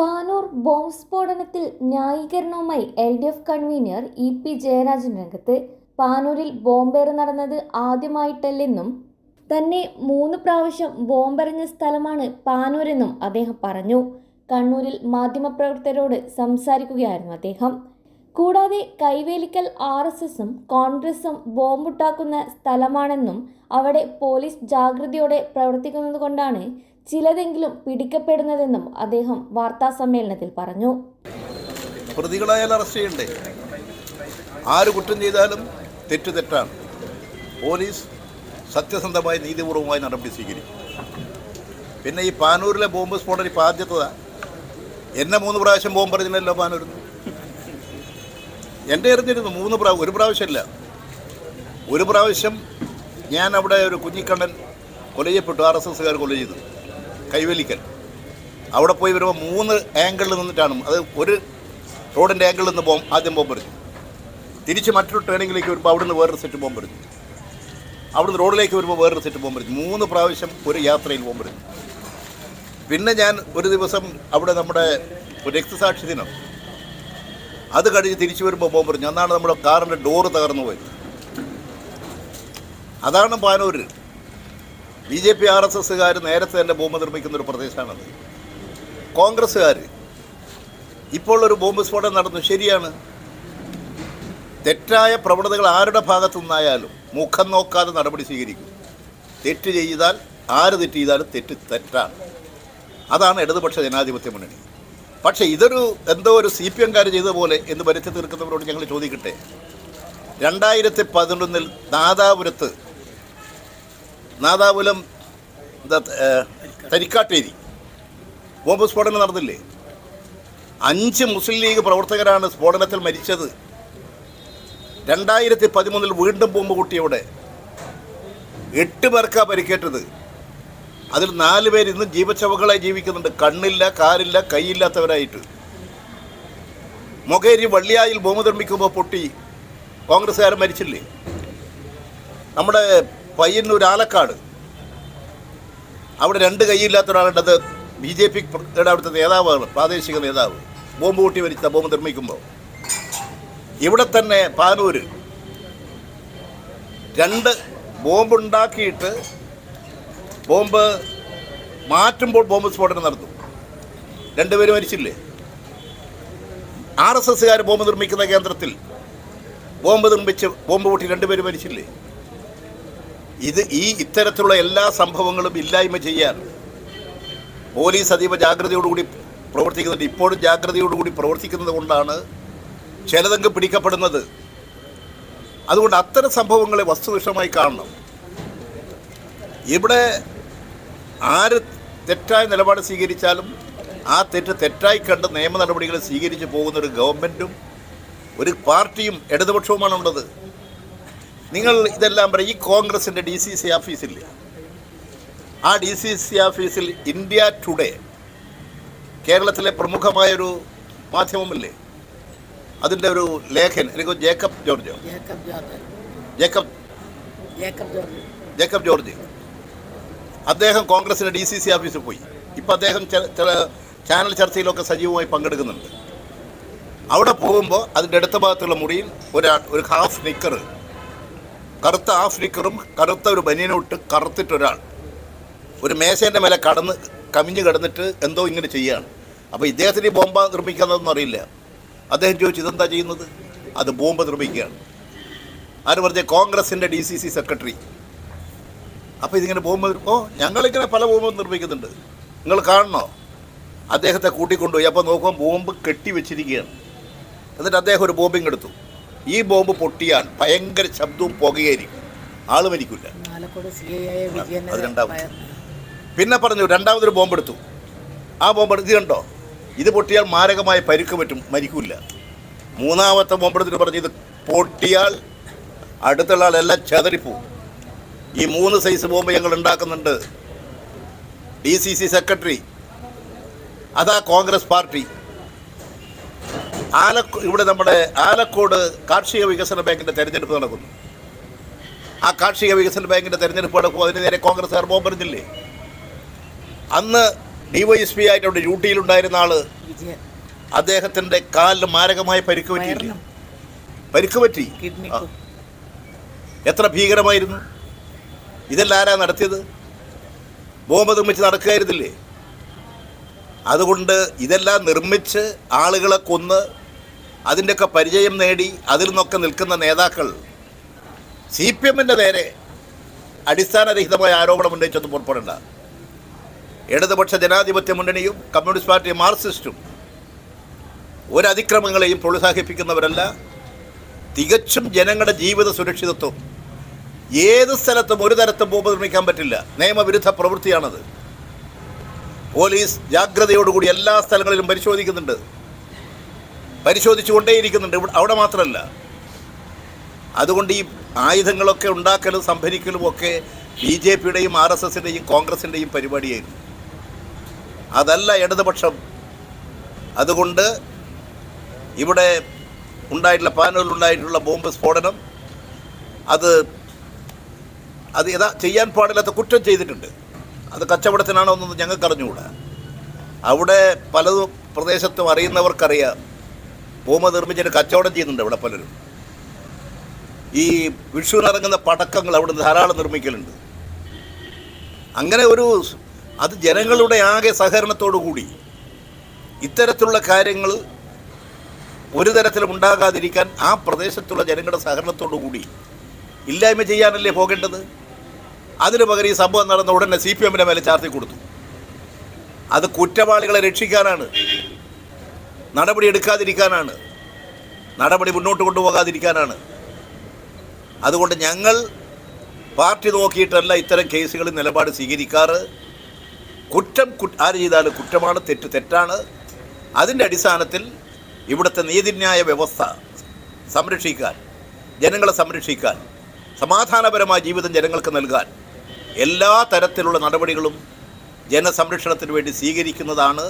Panoor bomb സ്ഫോടനത്തിൽ ന്യായീകരണവുമായി LDF convener EP Jayarajan രംഗത്ത്. പാനൂരിൽ ബോംബേറ് നടന്നത് ആദ്യമായിട്ടല്ലെന്നും തന്നെ 3 പ്രാവശ്യം ബോംബെറിഞ്ഞ സ്ഥലമാണ് പാനൂരെന്നും അദ്ദേഹം പറഞ്ഞു. കണ്ണൂരിൽ മാധ്യമപ്രവർത്തകരോട് സംസാരിക്കുകയായിരുന്നു അദ്ദേഹം. കൂടാതെ കൈവേലിക്കൽ RSSും കോൺഗ്രസും ബോംബുണ്ടാക്കുന്ന സ്ഥലമാണെന്നും അവിടെ പോലീസ് ജാഗ്രതയോടെ പ്രവർത്തിക്കുന്നതുകൊണ്ടാണ് ചിലതെങ്കിലും പിടിക്കപ്പെടുന്നതെന്നും അദ്ദേഹം വാർത്താസമ്മേളനത്തിൽ പറഞ്ഞു. പ്രതികളായാലും അറസ്റ്റ് ചെയ്യണ്ടേ? ആര് കുറ്റം ചെയ്താലും തെറ്റാണ്. പോലീസ് സത്യസന്ധമായി നീതിപൂർവമായി നടപടി സ്വീകരിക്കും. പിന്നെ ഈ പാനൂരിലെ ബോംബ് സ്ഫോടനം ഇപ്പോൾ ആദ്യത്തതാണ്. എന്നെ 3 പ്രാവശ്യം ബോംബ് എറിഞ്ഞല്ലോ പാനൂരിൽ. എൻ്റെ എറിഞ്ഞിരുന്നു 3 പ്രാവശ്യം, ഒരു പ്രാവശ്യമല്ല. ഒരു പ്രാവശ്യം ഞാൻ അവിടെ ഒരു കുഞ്ഞിക്കണ്ണൻ കൊല ചെയ്യപ്പെട്ടു, RSSകാർ കൊല ചെയ്തു, കൈവലിക്കൽ. അവിടെ പോയി വരുമ്പോൾ 3 ആംഗിളിൽ നിന്നിട്ടാണ്, അത് ഒരു റോഡിൻ്റെ ആംഗിളിൽ നിന്ന് ആദ്യം ബോംബ് എറിഞ്ഞു. തിരിച്ച് മറ്റൊരു ടേണിങ്ങിലേക്ക് വരുമ്പോൾ അവിടുന്ന് വേറൊരു സെറ്റ് ബോംബ് എറിഞ്ഞു. അവിടുന്ന് റോഡിലേക്ക് വരുമ്പോൾ വേറൊരു സെറ്റ് ബോംബ് എറിഞ്ഞു. 3 പ്രാവശ്യം ഒരു യാത്രയിൽ ബോംബ് എറിഞ്ഞു. പിന്നെ ഞാൻ ഒരു ദിവസം അവിടെ നമ്മുടെ ഒരു രക്തസാക്ഷി ദിനം, അത് കഴിഞ്ഞ് തിരിച്ചു വരുമ്പോൾ ബോംബ് എറിഞ്ഞു. അന്നാണ് നമ്മുടെ കാറിൻ്റെ ഡോറ് തകർന്നു പോയത്. അതാണ് പാനൂര്. BJP RSSകാർ നേരത്തെ തന്നെ ബോംബ് നിർമ്മിക്കുന്നൊരു പ്രദേശമാണത്. കോൺഗ്രസ്സുകാർ ഇപ്പോൾ ഒരു ബോംബ് സ്ഫോടനം നടന്നു, ശരിയാണ്. തെറ്റായ പ്രവണതകൾ ആരുടെ ഭാഗത്തു നിന്നായാലും മുഖം നോക്കാതെ നടപടി സ്വീകരിക്കും. തെറ്റ് ചെയ്താൽ ആര് തെറ്റ് ചെയ്താലും തെറ്റാണ്. അതാണ് ഇടതുപക്ഷ ജനാധിപത്യ മുന്നണി. പക്ഷേ ഇതൊരു എന്തോ ഒരു CPM-കാർ ചെയ്ത പോലെ എന്ന് വരുത്തി തീർക്കുന്നവരോട് ഞങ്ങൾ ചോദിക്കട്ടെ. 2011 നാദാപുരം തരിക്കാട്ടേരി ബോംബ് സ്ഫോടനം നടന്നില്ലേ? 5 മുസ്ലിം ലീഗ് പ്രവർത്തകരാണ് സ്ഫോടനത്തിൽ മരിച്ചത്. 2013 വീണ്ടും ബോംബ് പൊട്ടിയവിടെ 8 പേർക്കാണ് പരിക്കേറ്റത്. അതിൽ 4 പേര് ഇന്ന് ജീവച്ഛവങ്ങളായി ജീവിക്കുന്നുണ്ട്, കണ്ണില്ല, കാലില്ല, കൈയില്ലാത്തവരായിട്ട്. മൊകേരി വള്ളിയായിൽ ബോംബ് നിർമ്മിക്കുമ്പോൾ പൊട്ടി കോൺഗ്രസ്സുകാരൻ മരിച്ചില്ലേ? നമ്മുടെ പയ്യന്നൂർ ആലക്കാട് അവിടെ 2 കൈയില്ലാത്ത ഒരാളുണ്ടത്, BJP-യുടെ അവിടുത്തെ നേതാവാണ്, പ്രാദേശിക നേതാവ്, ബോംബ് പൊട്ടി മരിച്ച ബോംബ് നിർമ്മിക്കുമ്പോൾ. ഇവിടെ തന്നെ പാനൂര് 2 ബോംബുണ്ടാക്കിയിട്ട് ബോംബ് മാറ്റുമ്പോൾ ബോംബ് സ്ഫോടനം നടന്നു, 2 പേര് മരിച്ചില്ലേ? RSSകാർ ബോംബ് നിർമ്മിക്കുന്ന കേന്ദ്രത്തിൽ ബോംബ് പൊട്ടി 2 പേര് മരിച്ചില്ലേ? ഇത്തരത്തിലുള്ള എല്ലാ സംഭവങ്ങളും ഇല്ലായ്മ ചെയ്യാൻ പോലീസ് അതീവ ജാഗ്രതയോടുകൂടി പ്രവർത്തിക്കുന്നുണ്ട്. ഇപ്പോഴും ജാഗ്രതയോടുകൂടി പ്രവർത്തിക്കുന്നത് കൊണ്ടാണ് ചിലതെങ്കിലും പിടിക്കപ്പെടുന്നത്. അതുകൊണ്ട് അത്തരം സംഭവങ്ങളെ വസ്തുനിഷ്ഠമായി കാണണം. ഇവിടെ ആര് തെറ്റായ നിലപാട് സ്വീകരിച്ചാലും ആ തെറ്റായി കണ്ട് നിയമ നടപടികൾ സ്വീകരിച്ച് പോകുന്നൊരു ഗവൺമെൻറ്റും ഒരു പാർട്ടിയും ഇടതുപക്ഷവുമാണ് ഉള്ളത്. നിങ്ങൾ ഇതെല്ലാം പറയും. ഈ കോൺഗ്രസിൻ്റെ DCC ഓഫീസില്ലേ, ആ DCC ഓഫീസിൽ ഇന്ത്യ ടുഡേ, കേരളത്തിലെ പ്രമുഖമായൊരു മാധ്യമമില്ലേ, അതിൻ്റെ ഒരു ലേഖൻ, എനിക്ക് ജേക്കബ് ജോർജ്, അദ്ദേഹം കോൺഗ്രസിൻ്റെ DCC ഓഫീസിൽ പോയി. ഇപ്പം അദ്ദേഹം ചില ചാനൽ ചർച്ചയിലൊക്കെ സജീവമായി പങ്കെടുക്കുന്നുണ്ട്. അവിടെ പോകുമ്പോൾ അതിൻ്റെ അടുത്ത ഭാഗത്തുള്ള മുറിയിൽ ഒരു ഹാഫ് നിക്കർ, കറുത്ത ഹാഫ് നിക്കറും കറുത്ത ഒരു ബനിയനോട്ട് കറുത്തിട്ടൊരാൾ ഒരു മേശേൻ്റെ മേലെ കമിഞ്ഞ് കിടന്നിട്ട് എന്തോ ഇങ്ങനെ ചെയ്യുകയാണ്. അപ്പോൾ ഇദ്ദേഹത്തിന് ഈ ബോംബ് നിർമ്മിക്കാനൊന്നും അറിയില്ല. അദ്ദേഹം ചോദിച്ചു, ഇതെന്താ ചെയ്യുന്നത്? അത് ബോംബ് നിർമ്മിക്കുകയാണ്. ആര് പറഞ്ഞ? കോൺഗ്രസിൻ്റെ DCC സെക്രട്ടറി. അപ്പോൾ ഇതിങ്ങനെ ബോംബ്, ഞങ്ങളിങ്ങനെ പല ബോംബും നിർമ്മിക്കുന്നുണ്ട്, നിങ്ങൾ കാണണോ? അദ്ദേഹത്തെ കൂട്ടിക്കൊണ്ടുപോയി. അപ്പോൾ നോക്കുമ്പോൾ ബോംബ് കെട്ടി വെച്ചിരിക്കുകയാണ്. എന്നിട്ട് അദ്ദേഹം ഒരു ബോംബിങ് എടുത്തു. ഈ ബോംബ് പൊട്ടിയാൽ ഭയങ്കര ശബ്ദവും പുകയായിരിക്കും, ആൾ മരിക്കില്ല. അത് രണ്ടാമത്. പിന്നെ പറഞ്ഞു രണ്ടാമതൊരു ബോംബ് എടുത്തു. ആ ബോംബ് ഇത് കണ്ടോ, ഇത് പൊട്ടിയാൽ മാരകമായ പരിക്ക് പറ്റും, മരിക്കില്ല. മൂന്നാമത്തെ ബോംബ് എടുത്തിട്ട് പറഞ്ഞു, ഇത് പൊട്ടിയാൽ അടുത്തുള്ള ആളെല്ലാം ചെതറിപ്പോവും. ഈ 3 സൈസ് ബോംബ് ഞങ്ങൾ ഉണ്ടാക്കുന്നുണ്ട്. DCC സെക്രട്ടറി, അതാ കോൺഗ്രസ് പാർട്ടി. ഇവിടെ നമ്മുടെ ആലക്കോട് കാർഷിക വികസന ബാങ്കിൻ്റെ തെരഞ്ഞെടുപ്പ് നടക്കുന്നു. ആ കാർഷിക വികസന ബാങ്കിൻ്റെ തെരഞ്ഞെടുപ്പ് നടക്കുമ്പോൾ അതിന് നേരെ കോൺഗ്രസ്സുകാർ ബോംബെറിഞ്ഞില്ലേ? അന്ന് DYSP ആയിട്ട് അവിടെ ഡ്യൂട്ടിയിലുണ്ടായിരുന്ന ആള് അദ്ദേഹത്തിൻ്റെ കാലിന് മാരകമായ പരിക്ക് പറ്റിയില്ല. പരിക്ക് പറ്റി. എത്ര ഭീകരമായിരുന്നു! ഇതെല്ലാം ആരാ നടത്തിയത്? ബോംബ് നിർമ്മിച്ച് നടക്കുകയായിരുന്നില്ലേ? അതുകൊണ്ട് ഇതെല്ലാം നിർമ്മിച്ച് ആളുകളെ കൊന്ന് അതിൻ്റെയൊക്കെ പരിചയം നേടി അതിൽ നിന്നൊക്കെ നിൽക്കുന്ന നേതാക്കൾ CPM-ൻ്റെ നേരെ അടിസ്ഥാനരഹിതമായ ആരോപണം ഉന്നയിച്ചൊന്നും പുറപ്പെടേണ്ട. ഇടതുപക്ഷ ജനാധിപത്യ മുന്നണിയും കമ്മ്യൂണിസ്റ്റ് പാർട്ടിയും മാർക്സിസ്റ്റും ഒരതിക്രമങ്ങളെയും പ്രോത്സാഹിപ്പിക്കുന്നവരല്ല. തികച്ചും ജനങ്ങളുടെ ജീവിത സുരക്ഷിതത്വം ഏത് സ്ഥലത്തും ഒരു തരത്തും ബോംബ് നിർമ്മിക്കാൻ പറ്റില്ല. നിയമവിരുദ്ധ പ്രവൃത്തിയാണത്. പോലീസ് ജാഗ്രതയോടുകൂടി എല്ലാ സ്ഥലങ്ങളിലും പരിശോധിക്കുന്നുണ്ട്, പരിശോധിച്ചുകൊണ്ടേയിരിക്കുന്നുണ്ട്. അവിടെ മാത്രമല്ല. അതുകൊണ്ട് ഈ ആയുധങ്ങളൊക്കെ ഉണ്ടാക്കലും സംഭരിക്കലും ഒക്കെ BJP-യുടെയും RSS-ൻ്റെയും കോൺഗ്രസിൻ്റെയും പരിപാടിയായിരുന്നു. അതല്ല ഇടതുപക്ഷം. അതുകൊണ്ട് ഇവിടെ ഉണ്ടായിട്ടുള്ള പാനലിലുണ്ടായിട്ടുള്ള ബോംബ് സ്ഫോടനം അത് ചെയ്യാൻ പാടില്ലാത്ത കുറ്റം ചെയ്തിട്ടുണ്ട്. അത് കച്ചവടത്തിനാണോ എന്നൊന്നും ഞങ്ങൾക്ക് അറിഞ്ഞുകൂടാ. അവിടെ പല പ്രദേശത്തും അറിയുന്നവർക്കറിയാം ബോംബ് നിർമ്മിച്ചിട്ട് കച്ചവടം ചെയ്യുന്നുണ്ട് അവിടെ പലരും. ഈ വിഷുവിനിറങ്ങുന്ന പടക്കങ്ങൾ അവിടെ ധാരാളം നിർമ്മിക്കലുണ്ട്. അങ്ങനെ അത് ജനങ്ങളുടെ ആകെ സഹകരണത്തോടു കൂടി ഇത്തരത്തിലുള്ള കാര്യങ്ങൾ ഒരു തരത്തിലും ഉണ്ടാകാതിരിക്കാൻ ആ പ്രദേശത്തുള്ള ജനങ്ങളുടെ സഹകരണത്തോടു കൂടി ഇല്ലായ്മ ചെയ്യാനല്ലേ പോകേണ്ടത്? അതിനു പകരം ഈ സംഭവം നടന്ന ഉടനെ CPM-ൻ്റെ മേലെ ചാർത്തി കൊടുത്തു. അത് കുറ്റവാളികളെ രക്ഷിക്കാനാണ്, നടപടി എടുക്കാതിരിക്കാനാണ്, നടപടി മുന്നോട്ട് കൊണ്ടുപോകാതിരിക്കാനാണ്. അതുകൊണ്ട് ഞങ്ങൾ പാർട്ടി നോക്കിയിട്ടല്ല ഇത്തരം കേസുകളിൽ നിലപാട് സ്വീകരിക്കാറ്. കുറ്റം ആര് ചെയ്താലും കുറ്റമാണ്, തെറ്റാണ്. അതിൻ്റെ അടിസ്ഥാനത്തിൽ ഇവിടുത്തെ നീതിന്യായ വ്യവസ്ഥ സംരക്ഷിക്കാൻ, ജനങ്ങളെ സംരക്ഷിക്കാൻ, സമാധാനപരമായ ജീവിതം ജനങ്ങൾക്ക് നൽകാൻ എല്ലാ തരത്തിലുള്ള നടപടികളും ജനസംരക്ഷണത്തിന് വേണ്ടി സ്വീകരിക്കുന്നതാണ്.